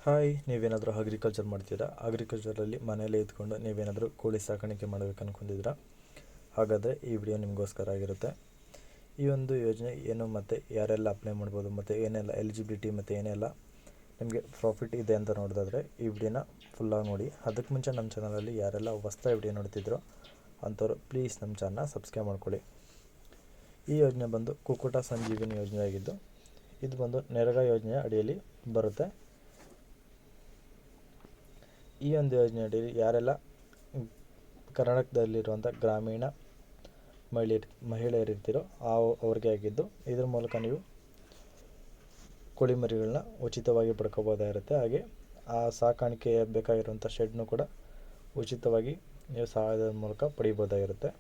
Hi, ನೀವೇನಾದರೂ agriculture ಮಾಡ್ತೀರಾ? ಅಗ್ರಿಕಲ್ಚರಲ್ಲಿ ಮನೆಯಲ್ಲೇ ಇದ್ಕೊಂಡು ನೀವೇನಾದರೂ ಕೋಳಿ ಸಾಕಾಣಿಕೆ ಮಾಡಬೇಕು ಅಂದ್ಕೊಂಡಿದ್ದೀರಾ? ಹಾಗಾದರೆ ಈ ವಿಡಿಯೋ ನಿಮಗೋಸ್ಕರ ಆಗಿರುತ್ತೆ. ಈ ಒಂದು ಯೋಜನೆ ಏನು ಮತ್ತು ಯಾರೆಲ್ಲ ಅಪ್ಲೈ ಮಾಡ್ಬೋದು ಮತ್ತು ಏನೆಲ್ಲ ಎಲಿಜಿಬಿಲಿಟಿ ಮತ್ತು ಏನೆಲ್ಲ ನಿಮಗೆ ಪ್ರಾಫಿಟ್ ಇದೆ ಅಂತ ನೋಡೋದಾದರೆ ಈ ವಿಡಿಯೋನ ಫುಲ್ಲಾಗಿ ನೋಡಿ. ಅದಕ್ಕೆ ಮುಂಚೆ ನಮ್ಮ ಚಾನಲಲ್ಲಿ ಯಾರೆಲ್ಲ ಹೊಸ್ದಾಗಿ ವಿಡಿಯೋ ನೋಡ್ತಿದ್ರೋ ಅಂಥವ್ರು ಪ್ಲೀಸ್ ನಮ್ಮ ಚಾನಲ್ನ ಸಬ್ಸ್ಕ್ರೈಬ್ ಮಾಡ್ಕೊಳ್ಳಿ. ಈ ಯೋಜನೆ ಬಂದು ಕುಕ್ಕುಟ ಸಂಜೀವಿನಿ ಯೋಜನೆ ಆಗಿದ್ದು, ಇದು ಬಂದು ನರೇಗಾ ಯೋಜನೆಯ ಅಡಿಯಲ್ಲಿ ಬರುತ್ತೆ. ಈ ಒಂದು ಯೋಜನೆ ಅಡಿಯಲ್ಲಿ ಯಾರೆಲ್ಲ ಕರ್ನಾಟಕದಲ್ಲಿರುವಂಥ ಗ್ರಾಮೀಣ ಮಹಿಳೆಯರಿರ್ತೀರೋ ಅವ್ರಿಗೆ ಆಗಿದ್ದು, ಇದ್ರ ಮೂಲಕ ನೀವು ಕೋಳಿ ಮರಿಗಳನ್ನ ಉಚಿತವಾಗಿ ಪಡ್ಕೋಬೋದಾಗಿರುತ್ತೆ. ಹಾಗೆ ಆ ಸಾಕಾಣಿಕೆ ಬೇಕಾಗಿರುವಂಥ ಶೆಡ್ನು ಕೂಡ ಉಚಿತವಾಗಿ ನೀವು ಸಹಾಯದ ಮೂಲಕ ಪಡಿಬೋದಾಗಿರುತ್ತೆ.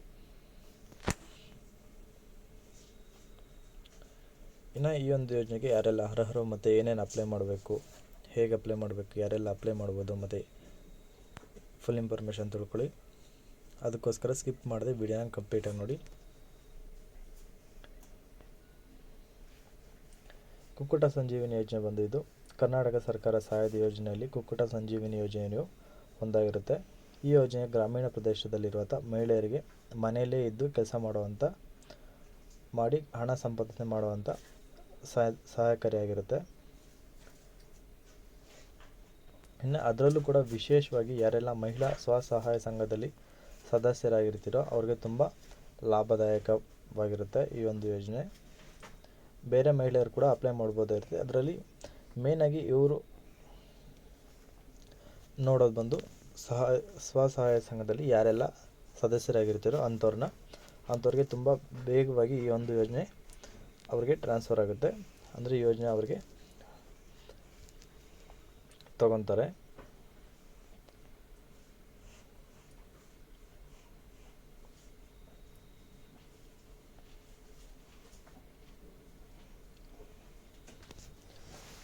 ಇನ್ನು ಈ ಒಂದು ಯೋಜನೆಗೆ ಯಾರೆಲ್ಲ ಅರ್ಹರು ಮತ್ತು ಏನೇನು ಅಪ್ಲೈ ಮಾಡಬೇಕು, ಹೇಗೆ ಅಪ್ಲೈ ಮಾಡಬೇಕು, ಯಾರೆಲ್ಲ ಅಪ್ಲೈ ಮಾಡ್ಬೋದು ಮತ್ತು ಫುಲ್ ಇನ್ಫಾರ್ಮೇಷನ್ ತಿಳ್ಕೊಳ್ಳಿ. ಅದಕ್ಕೋಸ್ಕರ ಸ್ಕಿಪ್ ಮಾಡದೆ ವಿಡಿಯೋನ ಕಂಪ್ಲೀಟಾಗಿ ನೋಡಿ. ಕುಕ್ಕುಟ ಸಂಜೀವಿನಿ ಯೋಜನೆ ಬಂದು ಇದು ಕರ್ನಾಟಕ ಸರ್ಕಾರ ಸಹಾಯದ ಯೋಜನೆಯಲ್ಲಿ ಕುಕ್ಕುಟ ಸಂಜೀವಿನಿ ಯೋಜನೆಯು ಒಂದಾಗಿರುತ್ತೆ. ಈ ಯೋಜನೆ ಗ್ರಾಮೀಣ ಪ್ರದೇಶದಲ್ಲಿರುವಂಥ ಮಹಿಳೆಯರಿಗೆ ಮನೆಯಲ್ಲೇ ಇದ್ದು ಕೆಲಸ ಮಾಡಿ ಹಣ ಸಂಪಾದನೆ ಮಾಡುವಂಥ ಸಹಾಯಕಾರಿಯಾಗಿರುತ್ತೆ. ಇನ್ನು ಅದರಲ್ಲೂ ಕೂಡ ವಿಶೇಷವಾಗಿ ಯಾರೆಲ್ಲ ಮಹಿಳಾ ಸ್ವಸಹಾಯ ಸಂಘದಲ್ಲಿ ಸದಸ್ಯರಾಗಿರ್ತೀರೋ ಅವ್ರಿಗೆ ತುಂಬ ಲಾಭದಾಯಕವಾಗಿರುತ್ತೆ ಈ ಒಂದು ಯೋಜನೆ. ಬೇರೆ ಮಹಿಳೆಯರು ಕೂಡ ಅಪ್ಲೈ ಮಾಡ್ಬೋದಾಗಿರುತ್ತೆ. ಅದರಲ್ಲಿ ಮೇಯ್ನಾಗಿ ಇವರು ನೋಡೋದು ಬಂದು ಸ್ವಸಹಾಯ ಸಂಘದಲ್ಲಿ ಯಾರೆಲ್ಲ ಸದಸ್ಯರಾಗಿರ್ತೀರೋ ಅಂಥವ್ರಿಗೆ ತುಂಬ ಬೇಗವಾಗಿ ಈ ಒಂದು ಯೋಜನೆ ಅವ್ರಿಗೆ ಟ್ರಾನ್ಸ್ಫರ್ ಆಗುತ್ತೆ. ಅಂದರೆ ಈ ಯೋಜನೆ ಅವ್ರಿಗೆ ತಗೊತಾರೆ.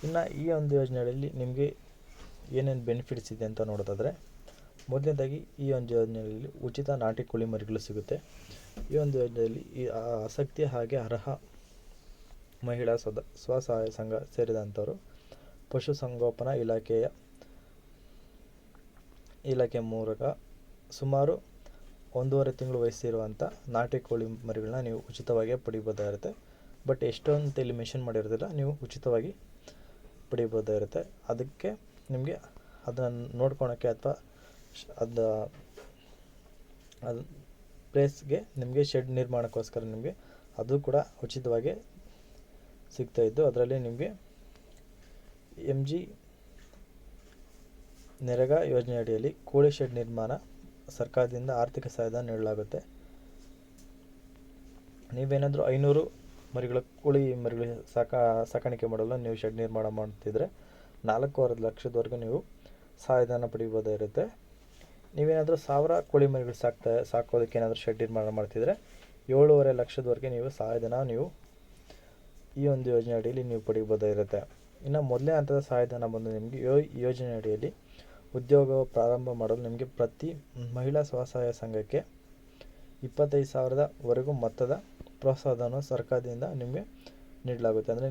ಇನ್ನು ಈ ಒಂದು ಯೋಜನೆಯಲ್ಲಿ ನಿಮಗೆ ಏನೇನು ಬೆನಿಫಿಟ್ಸ್ ಇದೆ ಅಂತ ನೋಡೋದಾದರೆ, ಮೊದಲನೇದಾಗಿ ಈ ಒಂದು ಯೋಜನೆಯಲ್ಲಿ ಉಚಿತ ನಾಟಿ ಕೋಳಿ ಮರಿಗಳು ಸಿಗುತ್ತೆ. ಈ ಒಂದು ಯೋಜನೆಯಲ್ಲಿ ಈ ಆಸಕ್ತಿ ಹಾಗೆ ಅರ್ಹ ಮಹಿಳಾ ಸ್ವಸಹಾಯ ಸಂಘ ಸೇರಿದಂಥವರು ಪಶುಸಂಗೋಪನಾ ಇಲಾಖೆ ಮೂಲಕ ಸುಮಾರು 1.5 ತಿಂಗಳು ವಯಸ್ಸಿರುವಂಥ ನಾಟಿ ಕೋಳಿ ಮರಿಗಳನ್ನ ನೀವು ಉಚಿತವಾಗಿ ಪಡಿಬೋದಾಗಿರುತ್ತೆ. ಬಟ್ ಎಷ್ಟು ಅಂತ ಇಲ್ಲಿ ಮೆನ್ಷನ್ ಮಾಡಿರೋದಿಲ್ಲ, ನೀವು ಉಚಿತವಾಗಿ ಪಡಿಬೋದಾಗಿರುತ್ತೆ. ಅದಕ್ಕೆ ನಿಮಗೆ ಅದನ್ನು ನೋಡ್ಕೊಳಕ್ಕೆ ಅಥವಾ ಅದು ಪ್ಲೇಸ್ಗೆ ನಿಮಗೆ ಶೆಡ್ ನಿರ್ಮಾಣಕ್ಕೋಸ್ಕರ ನಿಮಗೆ ಅದು ಕೂಡ ಉಚಿತವಾಗಿ ಸಿಗ್ತಾಯಿದ್ದು. ಅದರಲ್ಲಿ ನಿಮಗೆ MG ನರೇಗಾ ಯೋಜನೆ ಅಡಿಯಲ್ಲಿ ಕೋಳಿ ಶೆಡ್ ನಿರ್ಮಾಣ ಸರ್ಕಾರದಿಂದ ಆರ್ಥಿಕ ಸಹಾಯಧನ ನೀಡಲಾಗುತ್ತೆ. ನೀವೇನಾದರೂ 500 ಕೋಳಿ ಮರಿಗಳು ಸಾಕಾಣಿಕೆ ಮಾಡಲು ನೀವು ಶೆಡ್ ನಿರ್ಮಾಣ ಮಾಡ್ತಿದ್ರೆ 4.5 ಲಕ್ಷದವರೆಗೂ ನೀವು ಸಹಾಯಧನ ಪಡಿಬೋದಾಗಿರುತ್ತೆ. ನೀವೇನಾದರೂ 1000 ಕೋಳಿ ಮರಿಗಳು ಸಾಕೋದಕ್ಕೆ ಏನಾದರೂ ಶೆಡ್ ನಿರ್ಮಾಣ ಮಾಡ್ತಿದ್ರೆ 7.5 ಲಕ್ಷದವರೆಗೆ ನೀವು ಸಹಾಯಧನ ನೀವು ಈ ಒಂದು ಯೋಜನೆ ಅಡಿಯಲ್ಲಿ ನೀವು ಪಡಿಬೋದಾಗಿರುತ್ತೆ. ಇನ್ನು ಮೊದಲನೇ ಹಂತದ ಸಹಾಯಧನ ಬಂದು ನಿಮಗೆ ಯೋಜನೆ ಅಡಿಯಲ್ಲಿ ಉದ್ಯೋಗ ಪ್ರಾರಂಭ ಮಾಡಲು ನಿಮಗೆ ಪ್ರತಿ ಮಹಿಳಾ ಸ್ವಸಹಾಯ ಸಂಘಕ್ಕೆ 25,000ವರೆಗೂ ಮೊತ್ತದ ಪ್ರೋತ್ಸಾಹಧನ ಸರ್ಕಾರದಿಂದ ನಿಮಗೆ ನೀಡಲಾಗುತ್ತೆ. ಅಂದರೆ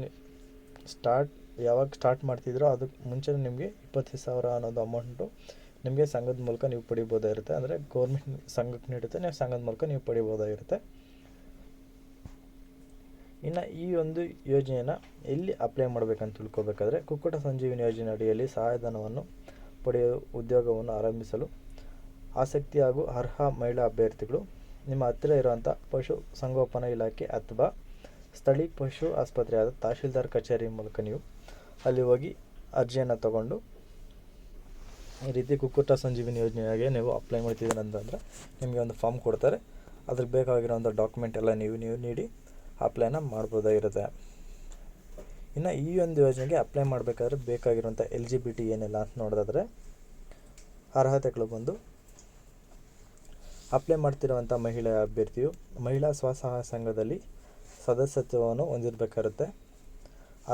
ಯಾವಾಗ ಸ್ಟಾರ್ಟ್ ಮಾಡ್ತಿದ್ರೋ ಅದಕ್ಕೆ ಮುಂಚೆ ನಿಮಗೆ 25,000 ಅನ್ನೋದು ಅಮೌಂಟು ನಿಮಗೆ ಸಂಘದ ಮೂಲಕ ನೀವು ಪಡಿಬೋದಾಗಿರುತ್ತೆ. ಅಂದರೆ ಗೌರ್ಮೆಂಟ್ ಸಂಘಕ್ಕೆ ನೀಡುತ್ತೆ, ನೀವು ಸಂಘದ ಮೂಲಕ ನೀವು ಪಡಿಬೋದಾಗಿರುತ್ತೆ. ಇನ್ನು ಈ ಒಂದು ಯೋಜನೆಯನ್ನು ಎಲ್ಲಿ ಅಪ್ಲೈ ಮಾಡಬೇಕಂತ ತಿಳ್ಕೊಬೇಕಾದ್ರೆ, ಕುಕ್ಕುಟ ಸಂಜೀವಿನಿ ಯೋಜನೆ ಅಡಿಯಲ್ಲಿ ಸಹಾಯಧನವನ್ನು ಪಡೆಯುವ ಉದ್ಯೋಗವನ್ನು ಆರಂಭಿಸಲು ಆಸಕ್ತಿ ಹಾಗೂ ಅರ್ಹ ಮಹಿಳಾ ಅಭ್ಯರ್ಥಿಗಳು ನಿಮ್ಮ ಹತ್ತಿರ ಇರುವಂಥ ಪಶು ಸಂಗೋಪನಾ ಇಲಾಖೆ ಅಥವಾ ಸ್ಥಳೀಯ ಪಶು ಆಸ್ಪತ್ರೆಯಾದ ತಹಶೀಲ್ದಾರ್ ಕಚೇರಿ ಮೂಲಕ ನೀವು ಅಲ್ಲಿ ಹೋಗಿ ಅರ್ಜಿಯನ್ನು ತಗೊಂಡು ಈ ರೀತಿ ಕುಕ್ಕುಟ ಸಂಜೀವಿನಿ ಯೋಜನೆಗೆ ನೀವು ಅಪ್ಲೈ ಮಾಡ್ತಿದ್ದೀರ ಅಂತಂದರೆ ನಿಮಗೆ ಒಂದು ಫಾರ್ಮ್ ಕೊಡ್ತಾರೆ. ಅದ್ರಿಗೆ ಬೇಕಾಗಿರೋಂಥ ಡಾಕ್ಯುಮೆಂಟ್ ಎಲ್ಲ ನೀವು ನೀಡಿ ಅಪ್ಲೈನ ಮಾಡ್ಬೋದಾಗಿರುತ್ತೆ. ಇನ್ನು ಈ ಒಂದು ಯೋಜನೆಗೆ ಅಪ್ಲೈ ಮಾಡಬೇಕಾದ್ರೆ ಬೇಕಾಗಿರುವಂಥ ಎಲಿಜಿಬಿಲಿಟಿ ಏನಿಲ್ಲ ಅಂತ ನೋಡೋದಾದರೆ, ಅರ್ಹತೆಗಳು ಬಂದು ಅಪ್ಲೈ ಮಾಡ್ತಿರುವಂಥ ಮಹಿಳಾ ಅಭ್ಯರ್ಥಿಯು ಮಹಿಳಾ ಸ್ವಸಹಾಯ ಸಂಘದಲ್ಲಿ ಸದಸ್ಯತ್ವವನ್ನು ಹೊಂದಿರಬೇಕಾಗುತ್ತೆ.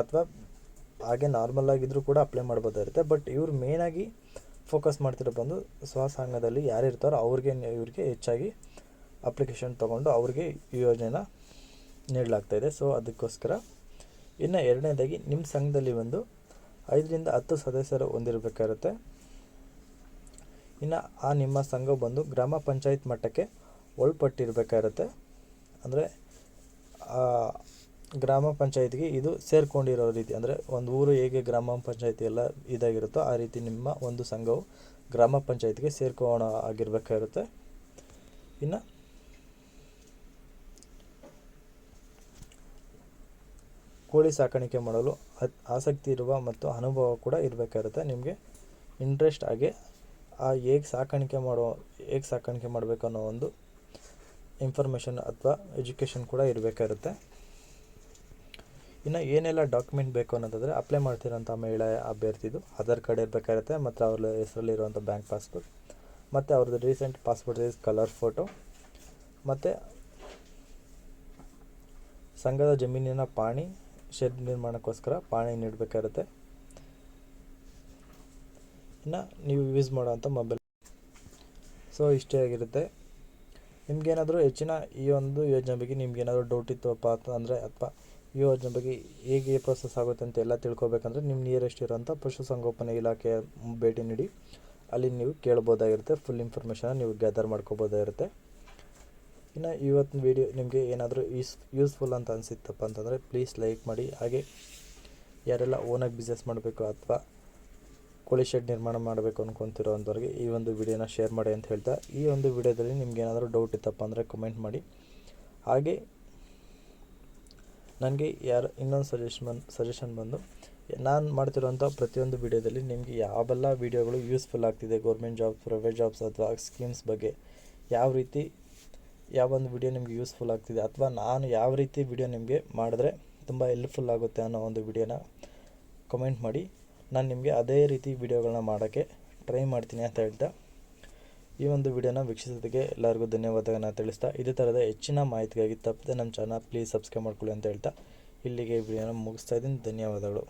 ಅಥವಾ ಹಾಗೆ ನಾರ್ಮಲ್ ಆಗಿದ್ದರೂ ಕೂಡ ಅಪ್ಲೈ ಮಾಡ್ಬೋದಾಗಿರುತ್ತೆ. ಬಟ್ ಇವರು ಮೇಯ್ನಾಗಿ ಫೋಕಸ್ ಮಾಡ್ತಿರೋ ಬಂದು ಸ್ವಸಂಘದಲ್ಲಿ ಯಾರಿರ್ತಾರೋ ಇವ್ರಿಗೆ ಹೆಚ್ಚಾಗಿ ಅಪ್ಲಿಕೇಶನ್ ತೊಗೊಂಡು ಅವ್ರಿಗೆ ಈ ಯೋಜನೆನ ನೀಡಲಾಗ್ತಾಯಿದೆ. ಸೊ ಅದಕ್ಕೋಸ್ಕರ ಇನ್ನು ಎರಡನೇದಾಗಿ ನಿಮ್ಮ ಸಂಘದಲ್ಲಿ ಒಂದು 5ರಿಂದ 10 ಸದಸ್ಯರು ಹೊಂದಿರಬೇಕಾಗುತ್ತೆ. ಇನ್ನು ನಿಮ್ಮ ಸಂಘ ಬಂದು ಗ್ರಾಮ ಪಂಚಾಯತ್ ಮಟ್ಟಕ್ಕೆ ಒಳಪಟ್ಟಿರಬೇಕಾಗಿರುತ್ತೆ. ಅಂದರೆ ಗ್ರಾಮ ಪಂಚಾಯತ್ಗೆ ಇದು ಸೇರ್ಕೊಂಡಿರೋ ರೀತಿ, ಅಂದರೆ ಒಂದು ಊರು ಹೇಗೆ ಗ್ರಾಮ ಪಂಚಾಯತಿ ಎಲ್ಲ ಇದಾಗಿರುತ್ತೋ ಆ ರೀತಿ ನಿಮ್ಮ ಒಂದು ಸಂಘವು ಗ್ರಾಮ ಪಂಚಾಯತ್ಗೆ ಆಗಿರಬೇಕಾಗಿರುತ್ತೆ. ಇನ್ನು ಕೋಳಿ ಸಾಕಾಣಿಕೆ ಮಾಡಲು ಆಸಕ್ತಿ ಇರುವ ಮತ್ತು ಅನುಭವ ಕೂಡ ಇರಬೇಕಾಗುತ್ತೆ. ನಿಮಗೆ ಇಂಟ್ರೆಸ್ಟ್ ಆಗಿ ಹೇಗೆ ಸಾಕಾಣಿಕೆ ಮಾಡಬೇಕು ಅನ್ನೋ ಒಂದು ಇನ್ಫಾರ್ಮೇಷನ್ ಅಥವಾ ಎಜುಕೇಷನ್ ಕೂಡ ಇರಬೇಕಾಗುತ್ತೆ. ಇನ್ನು ಏನೆಲ್ಲ ಡಾಕ್ಯುಮೆಂಟ್ ಬೇಕು ಅನ್ನೋದಾದರೆ, ಅಪ್ಲೈ ಮಾಡ್ತಿರೋಂಥ ಮಹಿಳಾ ಅಭ್ಯರ್ಥಿದು ಆಧಾರ್ ಕಾರ್ಡ್ ಇರಬೇಕಾಗುತ್ತೆ, ಮತ್ತು ಅವ್ರ ಹೆಸರಲ್ಲಿರುವಂಥ ಬ್ಯಾಂಕ್ ಪಾಸ್ಬುಕ್, ಮತ್ತು ಅವ್ರದ್ದು recent passport size colour photo, ಮತ್ತು ಸಂಘದ ಜಮೀನಿನ ಪಾಣಿ, ಶೆಡ್ ನಿರ್ಮಾಣಕ್ಕೋಸ್ಕರ ಪಾಣಿ ನೀಡಬೇಕಾಗುತ್ತೆ. ಇನ್ನು ನೀವು ಯೂಸ್ ಮಾಡೋವಂಥ ಮೊಬೈಲ್. ಸೊ ಇಷ್ಟೇ ಆಗಿರುತ್ತೆ. ನಿಮಗೇನಾದರೂ ಹೆಚ್ಚಿನ ಈ ಒಂದು ಯೋಜನೆ ಬಗ್ಗೆ ನಿಮ್ಗೇನಾದರೂ ಡೌಟ್ ಇತ್ತಪ್ಪ ಅಂದರೆ, ಅಥವಾ ಈ ಯೋಜನೆ ಬಗ್ಗೆ ಹೇಗೆ ಪ್ರೋಸೆಸ್ ಆಗುತ್ತೆ ಅಂತ ಎಲ್ಲ ತಿಳ್ಕೊಬೇಕಂದ್ರೆ ನಿಮ್ಮ ನಿಯರೆಸ್ಟ್ ಇರೋಂಥ ಪಶುಸಂಗೋಪನಾ ಇಲಾಖೆಯ ಭೇಟಿ ನೀಡಿ ಅಲ್ಲಿ ನೀವು ಕೇಳ್ಬೋದಾಗಿರುತ್ತೆ. ಫುಲ್ ಇನ್ಫಾರ್ಮೇಷನ್ ನೀವು ಗ್ಯಾದರ್ ಮಾಡ್ಕೋಬೋದಾಗಿರುತ್ತೆ. ಇನ್ನು ಇವತ್ತಿನ ವೀಡಿಯೋ ನಿಮಗೆ ಏನಾದರೂ ಯೂಸ್ಫುಲ್ ಅಂತ ಅನಿಸಿತ್ತಪ್ಪ ಅಂತಂದರೆ ಪ್ಲೀಸ್ ಲೈಕ್ ಮಾಡಿ. ಹಾಗೆ ಯಾರೆಲ್ಲ ಓನಾಗಿ ಬಿಸ್ನೆಸ್ ಮಾಡಬೇಕು ಅಥವಾ ಕೋಳಿ ಶೆಡ್ ನಿರ್ಮಾಣ ಮಾಡಬೇಕು ಅಂದ್ಕೊತಿರೋಂಥವ್ರಿಗೆ ಈ ಒಂದು ವಿಡಿಯೋನ ಶೇರ್ ಮಾಡಿ ಅಂತ ಹೇಳ್ತಾ, ಈ ಒಂದು ವಿಡಿಯೋದಲ್ಲಿ ನಿಮ್ಗೆ ಏನಾದರೂ ಡೌಟ್ ಇತ್ತಪ್ಪ ಅಂದರೆ ಕಮೆಂಟ್ ಮಾಡಿ. ಹಾಗೆ ನನಗೆ ಇನ್ನೊಂದು ಸಜೆಷನ್ ಬಂದು, ನಾನು ಮಾಡ್ತಿರೋಂಥ ಪ್ರತಿಯೊಂದು ವಿಡಿಯೋದಲ್ಲಿ ನಿಮಗೆ ಯಾವೆಲ್ಲ ವಿಡಿಯೋಗಳು ಯೂಸ್ಫುಲ್ ಆಗ್ತಿದೆ, ಗೌರ್ಮೆಂಟ್ ಜಾಬ್ಸ್, ಪ್ರೈವೇಟ್ ಜಾಬ್ಸ್ ಅಥವಾ ಸ್ಕೀಮ್ಸ್ ಬಗ್ಗೆ ಯಾವೊಂದು ವಿಡಿಯೋ ನಿಮಗೆ ಯೂಸ್ಫುಲ್ ಆಗ್ತಿದೆ, ಅಥವಾ ನಾನು ಯಾವ ರೀತಿ ವಿಡಿಯೋ ನಿಮಗೆ ಮಾಡಿದ್ರೆ ತುಂಬ ಹೆಲ್ಪ್ಫುಲ್ ಆಗುತ್ತೆ ಅನ್ನೋ ಒಂದು ವಿಡಿಯೋನ ಕಮೆಂಟ್ ಮಾಡಿ. ನಾನು ನಿಮಗೆ ಅದೇ ರೀತಿ ವಿಡಿಯೋಗಳನ್ನ ಮಾಡೋಕ್ಕೆ ಟ್ರೈ ಮಾಡ್ತೀನಿ ಅಂತ ಹೇಳ್ತಾ, ಈ ಒಂದು ವಿಡಿಯೋನ ವೀಕ್ಷಿಸೋದಕ್ಕೆ ಎಲ್ಲರಿಗೂ ಧನ್ಯವಾದಗಳನ್ನ ತಿಳಿಸ್ತಾ, ಇದೇ ಥರದ ಹೆಚ್ಚಿನ ಮಾಹಿತಿಗಾಗಿ ತಪ್ಪದೆ ನಮ್ಮ ಚಾನಲ್ ಪ್ಲೀಸ್ ಸಬ್ಸ್ಕ್ರೈಬ್ ಮಾಡ್ಕೊಳ್ಳಿ ಅಂತ ಹೇಳ್ತಾ ಇಲ್ಲಿಗೆ ವಿಡಿಯೋನ ಮುಗಿಸ್ತಾ ಇದ್ದೀನಿ. ಧನ್ಯವಾದಗಳು.